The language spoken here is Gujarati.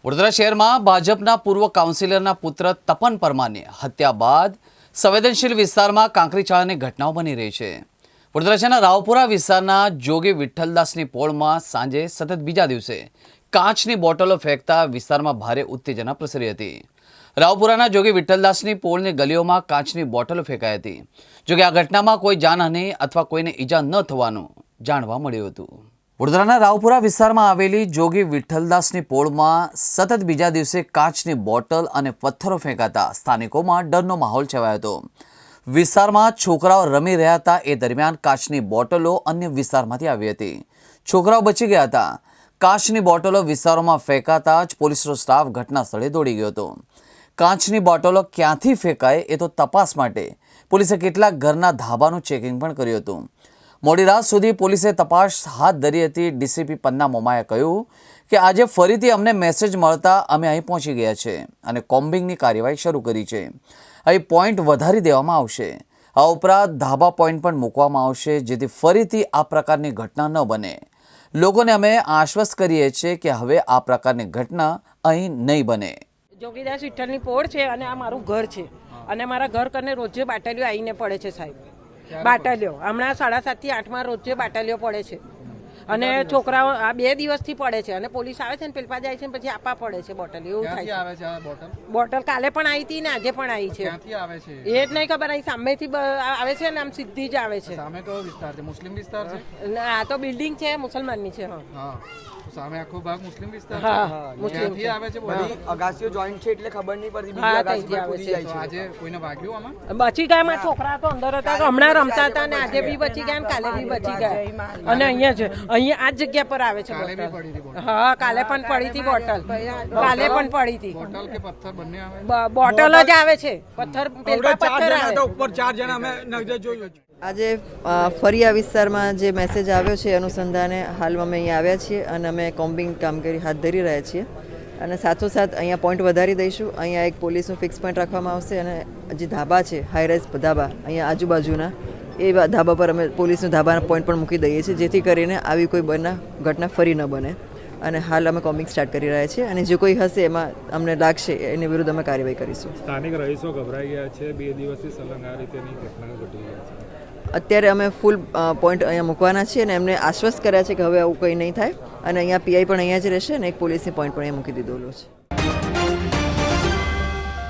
વડોદરા શહેરમાં ભાજપના પૂર્વ કાઉન્સિલરના પુત્ર તપન પરમારની હત્યા બાદ સંવેદનશીલ વિસ્તારમાં કાંકરીચાળાની ઘટનાઓ બની રહી છે। વડોદરા શહેરના રાવપુરા વિસ્તારના જોગી વિઠ્ઠલદાસની પોળમાં સાંજે સતત બીજા દિવસે કાચની બોટલો ફેંકતા વિસ્તારમાં ભારે ઉત્તેજના પ્રસરી હતી। રાવપુરાના જોગી વિઠ્ઠલદાસની પોળની ગલીઓમાં કાચની બોટલો ફેંકાઈ હતી। જો કે આ ઘટનામાં કોઈ જાનહાનિ અથવા કોઈને ઈજા ન થવાનું જાણવા મળ્યું હતું। વડોદરાના રાવપુરા વિસ્તારમાં આવેલી જોગી વિઠ્ઠલદાસની પોળમાં સતત બીજા દિવસે કાચની બોટલ અને પથ્થરો ફેંકાતા સ્થાનિકોમાં ડરનો માહોલ છવાયો હતો। વિસ્તારમાં છોકરાઓ રમી રહ્યા હતા એ દરમિયાન કાચની બોટલો અન્ય વિસ્તારમાંથી આવી હતી। છોકરાઓ બચી ગયા હતા। કાચની બોટલો વિસ્તારોમાં ફેંકાતા જ પોલીસનો સ્ટાફ ઘટના સ્થળે દોડી ગયો હતો। કાચની બોટલો ક્યાંથી ફેંકાય એ તો તપાસ માટે પોલીસે કેટલાક ઘરના ધાબાનું ચેકિંગ પણ કર્યું હતું। મોડી રાત સુધી પોલીસે તપાસ હાથ ધરી હતી। ડીસીપી પન્ના મોમાએ કહ્યું કે આજે ફરીથી અમને મેસેજ મળતા અમે અહીં પહોંચી ગયા છે અને કોમ્બિંગની કાર્યવાહી શરૂ કરી છે। અહીં પોઈન્ટ વધારી દેવામાં આવશે। આ ઉપરાંત ધાબા પોઈન્ટ પણ મૂકવામાં આવશે જેથી ફરીથી આ પ્રકારની ઘટના ન બને। લોકોને અમે આશ્વસ્ત કરીએ છીએ કે હવે આ પ્રકારની ઘટના અહીં નહીં બને। જોગીદાસ વિઠ્ઠલની પોળ છે અને આ મારું ઘર છે અને મારા ઘર કરીને રોજે બાટલીઓ આવીને પડે છે સાહેબ। બાટલીઓ હમણાં 7:30 થી 8 રોજે બાટલીઓ પડે છે અને છોકરાઓ આ 2 દિવસથી પડે છે અને પોલીસ આવે છે ને પેલપા જાય છે ને પછી આપા પડે છે બોટલ। એવું થાય આવે છે આ બોટલ? બોટલ કાલે પણ આવી હતી ને આજે પણ આવી છે। ક્યાંથી આવે છે એ જ નહીં ખબર। અહીં સામેથી આવે છે ને આમ સીધી જ આવે છે। સામે કયો વિસ્તાર છે? મુસ્લિમ વિસ્તાર છે? આ તો બિલ્ડિંગ છે મુસલમાનની છે। હા, સામે આખો ભાગ મુસ્લિમ વિસ્તાર છે। હા, મુસ્લિમ ક્યાંથી આવે છે બોટલ? અગાસીઓ જોઈન્ટ છે એટલે ખબર નહીં પડતી, બીજી હા, અગાસી પર આવે કૂદી છે। જાય તો છે। આજે કોઈને વાગ્યું આમાં? બચી ગયા મારા છોકરા તો અંદર હતા તો હમણાં રમતા હતા ને આજે બી બચી ગયા ને કાલે બી બચી ગયા અને અહીંયા છે અહીંયા આ જગ્યા પર આવે છે કાલે બી બોટલ। પડી હતી બોટલ? હા કાલે પણ પડી હતી બોટલ। કાલે પણ પડી હતી બોટલ કે પથ્થર બંને આવે? બોટલ જ આવે છે। પથ્થર પેલપા પથ્થર આવે। ઉપર 4 જણા અમે નજરે જોયું છે। આજે ફરી આ વિસ્તારમાં જે મેસેજ આવ્યો છે અનુસંધાને હાલમાં અમે અહીંયા આવ્યા છીએ અને અમે કોમ્બિંગ કામગીરી હાથ ધરી રહ્યા છીએ અને સાથોસાથ અહીંયા પોઈન્ટ વધારી દઈશું। અહીંયા એક પોલીસનું ફિક્સ પોઈન્ટ રાખવામાં આવશે અને જે ધાબા છે હાઈરાઇઝ ધાબા અહીંયા આજુબાજુના એ ધાબા પર અમે પોલીસનું ધાબાના પોઈન્ટ પણ મૂકી દઈએ છીએ જેથી કરીને આવી કોઈ ઘટના ફરી ન બને અને હાલ અમે કોમ્બિંગ સ્ટાર્ટ કરી રહ્યા છીએ અને જે કોઈ હશે એમાં અમને લાગશે એની વિરુદ્ધ અમે કાર્યવાહી કરીશું। સ્થાનિક રહીશો ગભરાઈ ગયા છે। 2 દિવસથી સલંગ આ રીતેની ઘટનાઓ ઘટી રહી છે। અત્યારે અમે ફૂલ પોઈન્ટ અહીંયા મૂકવાના છીએ અને એમને આશ્વસ્ત કર્યા છે કે હવે આવું કંઈ નહીં થાય અને અહીંયા પીઆઈ પણ અહીંયા જ રહેશે અને એક પોલીસની પોઈન્ટ પણ અહીંયા મૂકી દીધેલો છે।